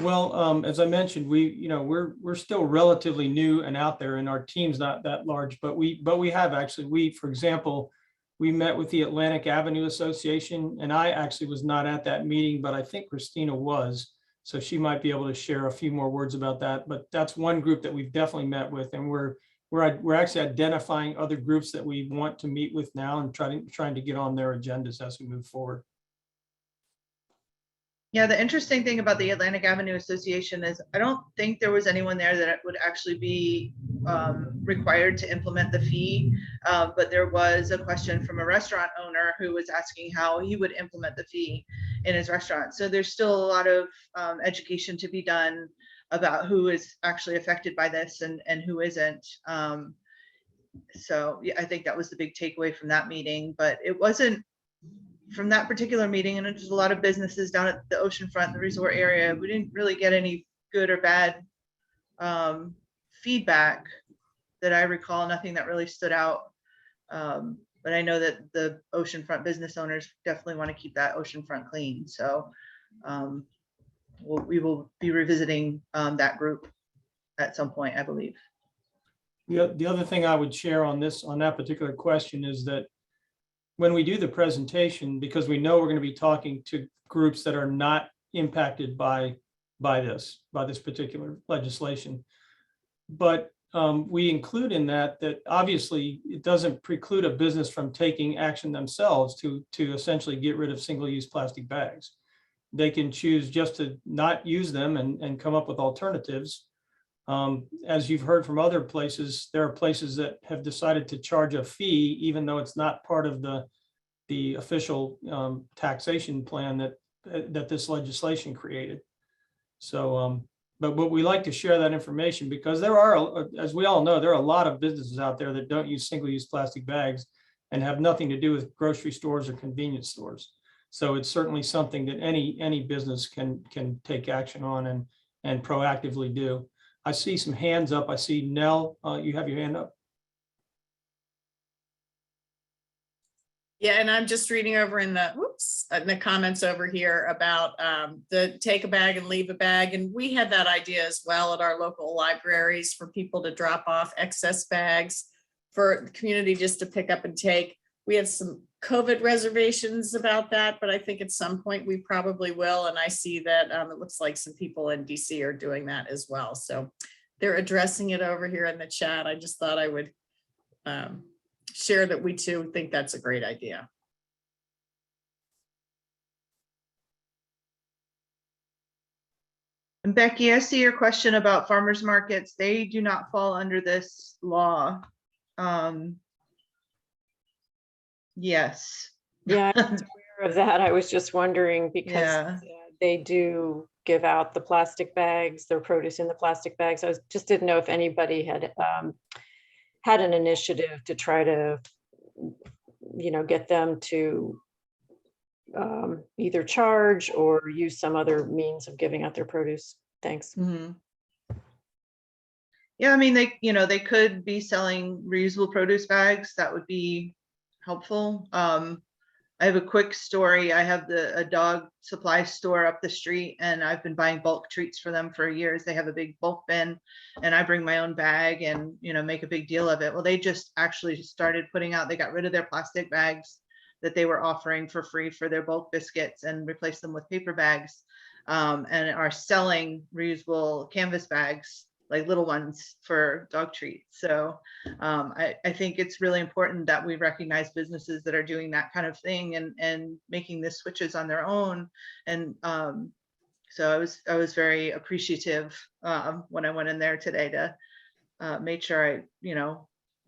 Well, as I mentioned, we're still relatively new and out there, and our team's not that large, but we have actually, for example, we met with the Atlantic Avenue Association, and I actually was not at that meeting, but I think Christina was, so she might be able to share a few more words about that. But that's one group that we've definitely met with, and we're actually identifying other groups that we want to meet with now and trying to get on their agendas as we move forward. Yeah, the interesting thing about the Atlantic Avenue Association is I don't think there was anyone there that would actually be required to implement the fee, but there was a question from a restaurant owner who was asking how he would implement the fee in his restaurant. So there's still a lot of education to be done about who is actually affected by this and who isn't. So yeah, I think that was the big takeaway from that meeting, but it wasn't from that particular meeting, and there's a lot of businesses down at the oceanfront, the resort area. We didn't really get any good or bad feedback that I recall, nothing that really stood out. But I know that the oceanfront business owners definitely want to keep that oceanfront clean. So we will be revisiting that group at some point, I believe. The other thing I would share on that particular question is that when we do the presentation, because we know we're going to be talking to groups that are not impacted by this particular legislation, but we include in that obviously it doesn't preclude a business from taking action themselves to essentially get rid of single-use plastic bags. They can choose just to not use them and come up with alternatives. As you've heard from other places, there are places that have decided to charge a fee, even though it's not part of the official taxation plan that this legislation created. So, but we like to share that information because there are, as we all know, there are a lot of businesses out there that don't use single-use plastic bags and have nothing to do with grocery stores or convenience stores. So it's certainly something that any business can take action on and proactively do. I see some hands up. I see Nell, you have your hand up. Yeah, and I'm just reading over in the comments over here about the take a bag and leave a bag. And we had that idea as well at our local libraries for people to drop off excess bags for the community just to pick up and take. We had some COVID reservations about that, but I think at some point we probably will. And I see that it looks like some people in DC are doing that as well. So they're addressing it over here in the chat. I just thought I would share that we too think that's a great idea. And Becky, I see your question about farmers markets. They do not fall under this law. Yes. Yeah, I'm aware of that. I was just wondering because they do give out the plastic bags, their produce in the plastic bags. I just didn't know if anybody had had an initiative to try to, get them to either charge or use some other means of giving out their produce. Thanks. Mm-hmm. Yeah, I mean, they could be selling reusable produce bags. That would be helpful. I have a quick story. I have a dog supply store up the street, and I've been buying bulk treats for them for years. They have a big bulk bin, and I bring my own bag and, make a big deal of it. Well, they just actually started putting out, they got rid of their plastic bags that they were offering for free for their bulk biscuits and replaced them with paper bags, and are selling reusable canvas bags, like little ones, for dog treats. So I think it's really important that we recognize businesses that are doing that kind of thing and making the switches on their own. And so I was very appreciative when I went in there today to make sure I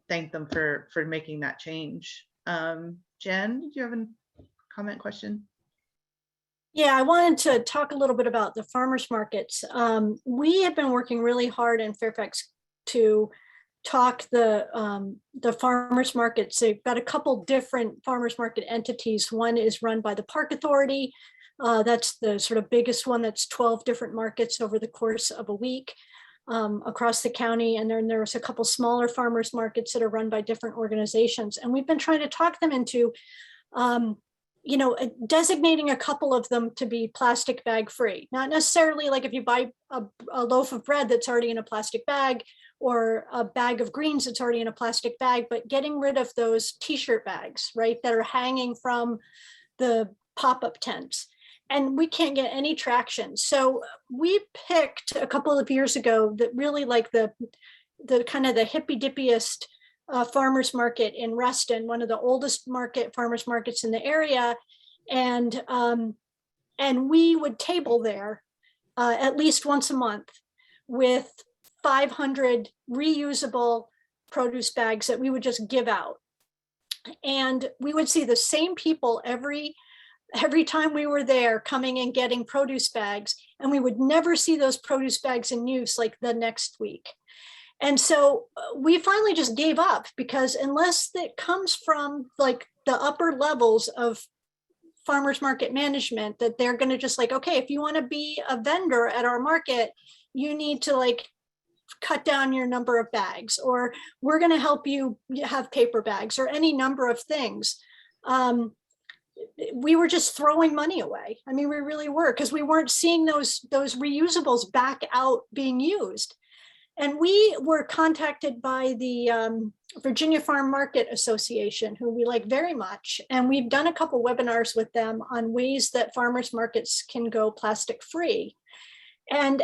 thank them for making that change. Jen, did you have a comment, question? Yeah, I wanted to talk a little bit about the farmers markets. We have been working really hard in Fairfax to talk the farmers markets. They've got a couple different farmers market entities. One is run by the Park Authority. That's the sort of biggest one. That's 12 different markets over the course of a week across the county. And then there's a couple smaller farmers markets that are run by different organizations. And we've been trying to talk them into designating a couple of them to be plastic bag free. Not necessarily like if you buy a loaf of bread that's already in a plastic bag or a bag of greens that's already in a plastic bag, but getting rid of those t-shirt bags, right, that are hanging from the pop-up tents. And we can't get any traction. So we picked a couple of years ago that really like the kind of the hippy dippiest farmers market in Reston, one of the oldest farmers markets in the area. And we would table there at least once a month with 500 reusable produce bags that we would just give out. And we would see the same people every time we were there coming and getting produce bags, and we would never see those produce bags in use like the next week. And so we finally just gave up, because unless it comes from like the upper levels of farmers market management, that they're going to just like, okay, if you want to be a vendor at our market, you need to like cut down your number of bags, or we're going to help you have paper bags, or any number of things. We were just throwing money away. I mean, we really were, because we weren't seeing those reusables back out being used. And we were contacted by the Virginia Farm Market Association, who we like very much. And we've done a couple webinars with them on ways that farmers markets can go plastic free. And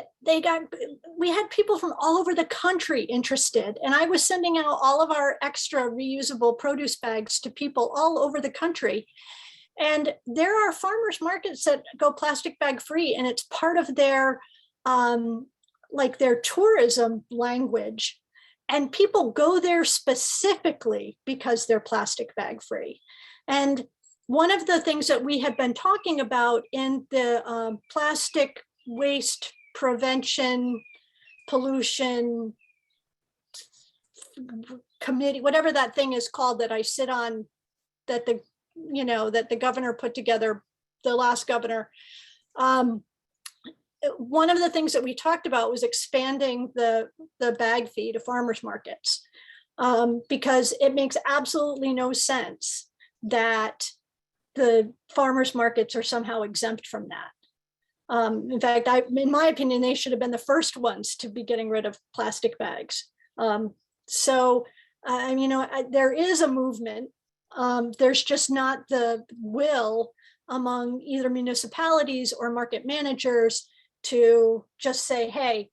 we had people from all over the country interested. And I was sending out all of our extra reusable produce bags to people all over the country. And there are farmers markets that go plastic bag free, and it's part of their like their tourism language. And people go there specifically because they're plastic bag free. And one of the things that we had been talking about in the plastic waste prevention, pollution committee, whatever that thing is called that I sit on, that the governor put together, the last governor. One of the things that we talked about was expanding the bag fee to farmers markets, because it makes absolutely no sense that the farmers markets are somehow exempt from that. In fact, in my opinion, they should have been the first ones to be getting rid of plastic bags. So, there is a movement. There's just not the will among either municipalities or market managers to just say, hey,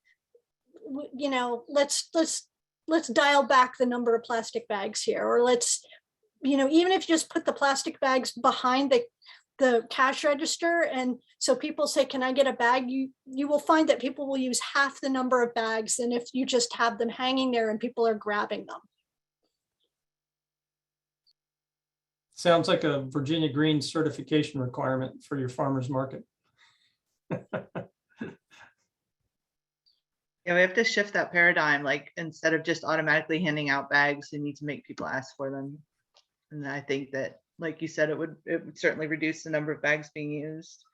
let's dial back the number of plastic bags here, or let's, even if you just put the plastic bags behind the cash register, and so people say, can I get a bag? You will find that people will use half the number of bags than if you just have them hanging there and people are grabbing them. Sounds like a Virginia Green certification requirement for your farmer's market. Yeah, we have to shift that paradigm. Like, instead of just automatically handing out bags, we need to make people ask for them. And I think that, like you said, it would certainly reduce the number of bags being used.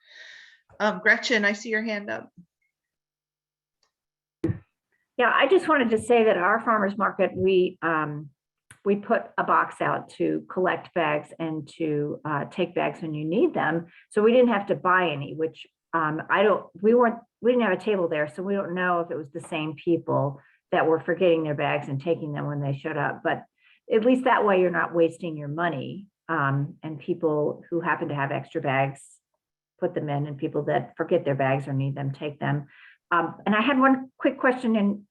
Gretchen, I see your hand up. Yeah, I just wanted to say that our farmers market, we put a box out to collect bags and to take bags when you need them. So we didn't have to buy any, which we didn't have a table there, so we don't know if it was the same people that were forgetting their bags and taking them when they showed up. But at least that way you're not wasting your money. And people who happen to have extra bags, put them in, and people that forget their bags or need them, take them. And I had one quick question in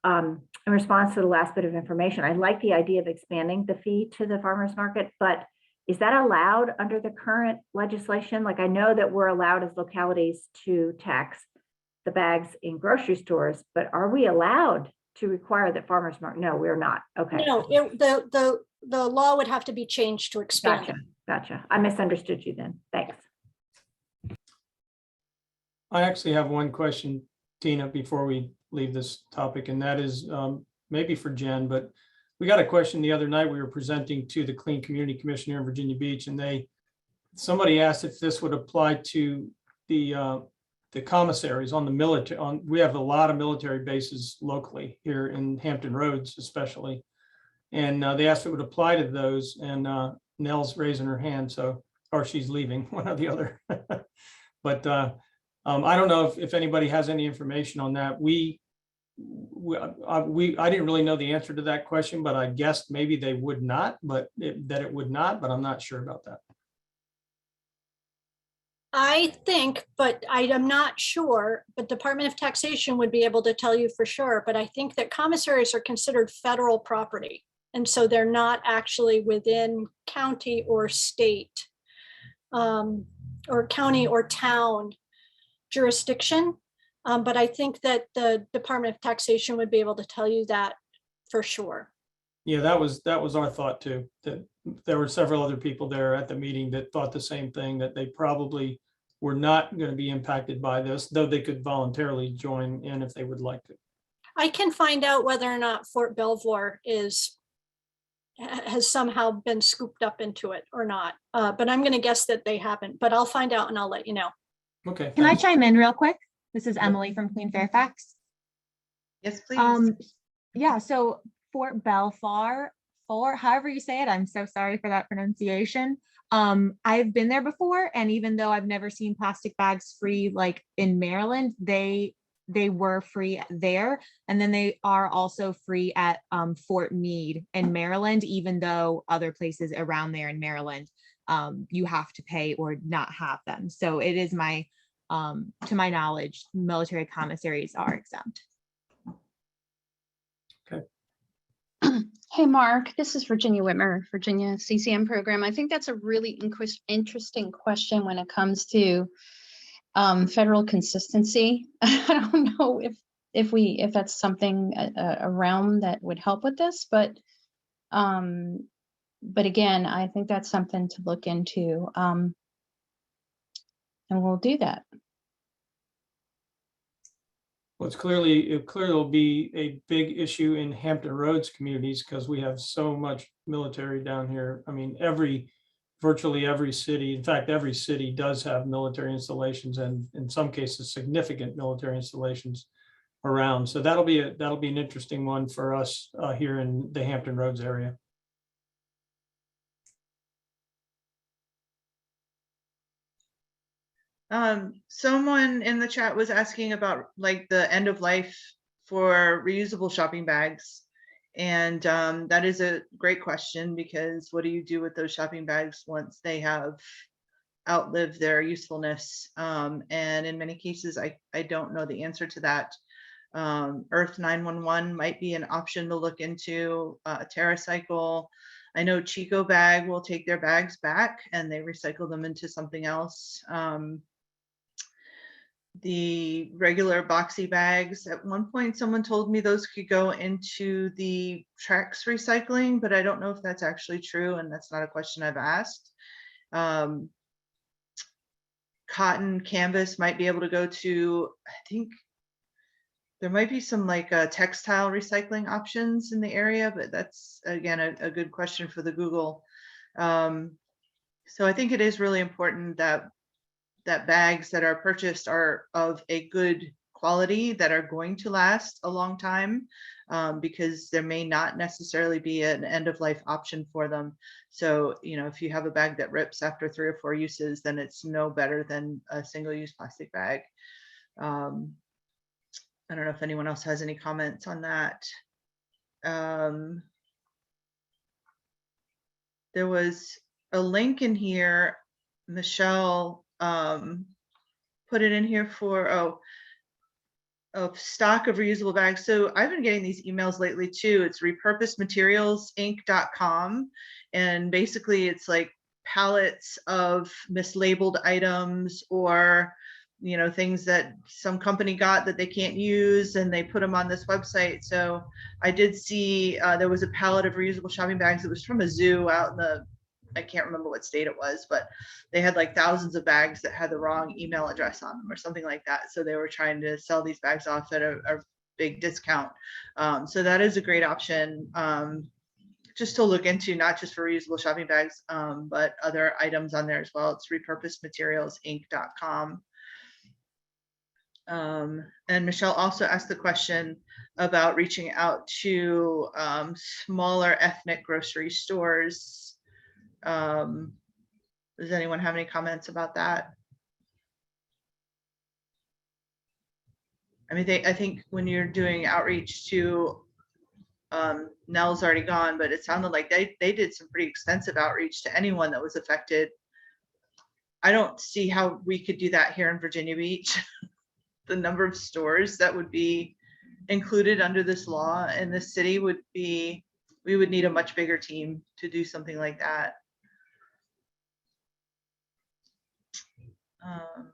in response to the last bit of information. I like the idea of expanding the fee to the farmers market, but is that allowed under the current legislation? Like, I know that we're allowed as localities to tax the bags in grocery stores, but are we allowed to require that farmers market? No, we're not. Okay. No, the law would have to be changed to expand. Gotcha. I misunderstood you then. Thanks. I actually have one question, Tina, before we leave this topic, and that is maybe for Jen, but we got a question the other night. We were presenting to the Clean Community Commission here in Virginia Beach, and somebody asked if this would apply to the commissaries on the military. We have a lot of military bases locally here in Hampton Roads, especially, and they asked if it would apply to those. And Nell's raising her hand, or she's leaving, one or the other. But I don't know if anybody has any information on that. I didn't really know the answer to that question, but I guessed maybe they would not, but it would not, but I'm not sure about that. I think, but I'm not sure, but Department of Taxation would be able to tell you for sure. But I think that commissaries are considered federal property. And so they're not actually within county or state or county or town jurisdiction. But I think that the Department of Taxation would be able to tell you that for sure. Yeah, that was our thought too, that there were several other people there at the meeting that thought the same thing, that they probably were not going to be impacted by this, though they could voluntarily join in if they would like to. I can find out whether or not Fort Belvoir has somehow been scooped up into it or not. But I'm going to guess that they haven't, but I'll find out and I'll let you know. Okay. Can I chime in real quick? This is Emily from Queen Fairfax. Yes, please. Yeah, so Fort Belvoir, however you say it, I'm so sorry for that pronunciation. I've been there before, and even though I've never seen plastic bags free like in Maryland, they were free there, and then they are also free at Fort Meade in Maryland, even though other places around there in Maryland you have to pay or not have them. So it is my to my knowledge, military commissaries are exempt. Hey, Mark, this is Virginia Whitmer, Virginia CCM program. I think that's a really interesting question when it comes to federal consistency. I don't know if that's something around that would help with this, but again, I think that's something to look into, and we'll do that. Well, it clearly will be a big issue in Hampton Roads communities because we have so much military down here. I mean, virtually every city, in fact, every city does have military installations, and in some cases, significant military installations around. So that'll be an interesting one for us here in the Hampton Roads area. Someone in the chat was asking about like the end of life for reusable shopping bags. And that is a great question, because what do you do with those shopping bags once they have outlived their usefulness? And in many cases, I don't know the answer to that. Earth 911 might be an option to look into. TerraCycle. I know Chico Bag will take their bags back and they recycle them into something else. The regular boxy bags, at one point someone told me those could go into the Trex recycling, but I don't know if that's actually true, and that's not a question I've asked. Cotton canvas might be able to go to, I think there might be some like textile recycling options in the area, but that's again a good question for the Google. So I think it is really important that bags that are purchased are of a good quality, that are going to last a long time, because there may not necessarily be an end of life option for them. So, you know, if you have a bag that rips after 3 or 4 uses, then it's no better than a single-use plastic bag. I don't know if anyone else has any comments on that. There was a link in here, Michelle put it in here for a stock of reusable bags. So I've been getting these emails lately too. It's repurposedmaterialsinc.com, and basically it's like pallets of mislabeled items, or you know, things that some company got that they can't use, and they put them on this website. So I did see there was a pallet of reusable shopping bags. It was from a zoo out in the, I can't remember what state it was, but they had like thousands of bags that had the wrong email address on them or something like that. So they were trying to sell these bags off at a big discount. So that is a great option just to look into, not just for reusable shopping bags, but other items on there as well. It's repurposedmaterialsinc.com. And Michelle also asked the question about reaching out to smaller ethnic grocery stores. Does anyone have any comments about that? I mean, I think when you're doing outreach to, Nell's already gone, but it sounded like they did some pretty extensive outreach to anyone that was affected. I don't see how we could do that here in Virginia Beach. The number of stores that would be included under this law in this city would be, we would need a much bigger team to do something like that. I don't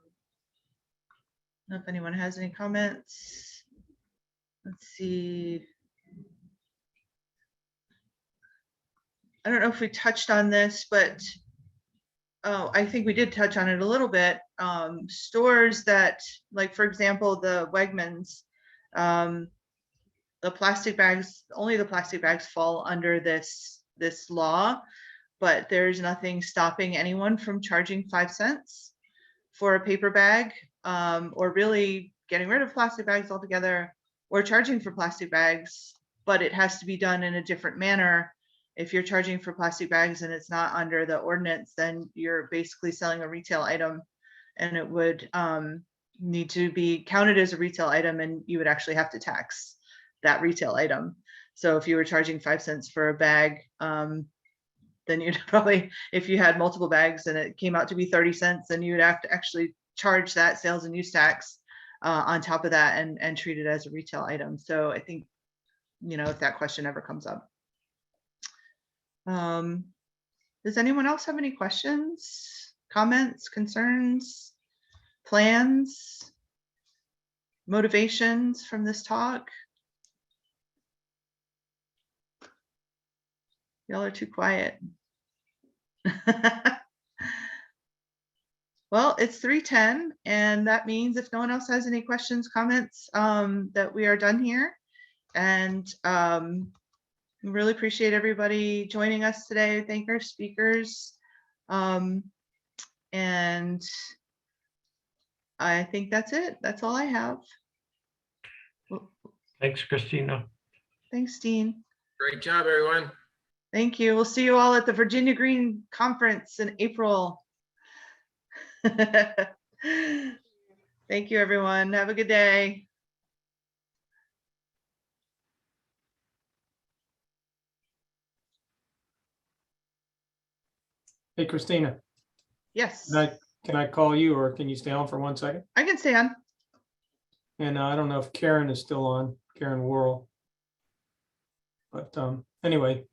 know if anyone has any comments. Let's see. I don't know if we touched on this, but I think we did touch on it a little bit. Stores that, like for example, the Wegmans, the plastic bags, only the plastic bags fall under this law, but there's nothing stopping anyone from charging 5 cents for a paper bag, or really getting rid of plastic bags altogether, or charging for plastic bags, but it has to be done in a different manner. If you're charging for plastic bags and it's not under the ordinance, then you're basically selling a retail item, and it would need to be counted as a retail item, and you would actually have to tax that retail item. So if you were charging 5 cents for a bag, then you'd probably, if you had multiple bags and it came out to be 30 cents, then you would have to actually charge that sales and use tax on top of that and treat it as a retail item. So I think, you know, if that question ever comes up. Does anyone else have any questions, comments, concerns, plans, motivations from this talk? Y'all are too quiet. Well, it's 3:10, and that means if no one else has any questions, comments, that we are done here. And we really appreciate everybody joining us today. Thank our speakers. And I think that's it. That's all I have. Thanks, Christina. Thanks, Dean. Great job, everyone. Thank you. We'll see you all at the Virginia Green Conference in April. Thank you, everyone. Have a good day. Hey, Christina, Yes, can I call you or can you stay on for 1 second? I can stay on. And I don't know if Karen is still on, Karen Worrell. But anyway,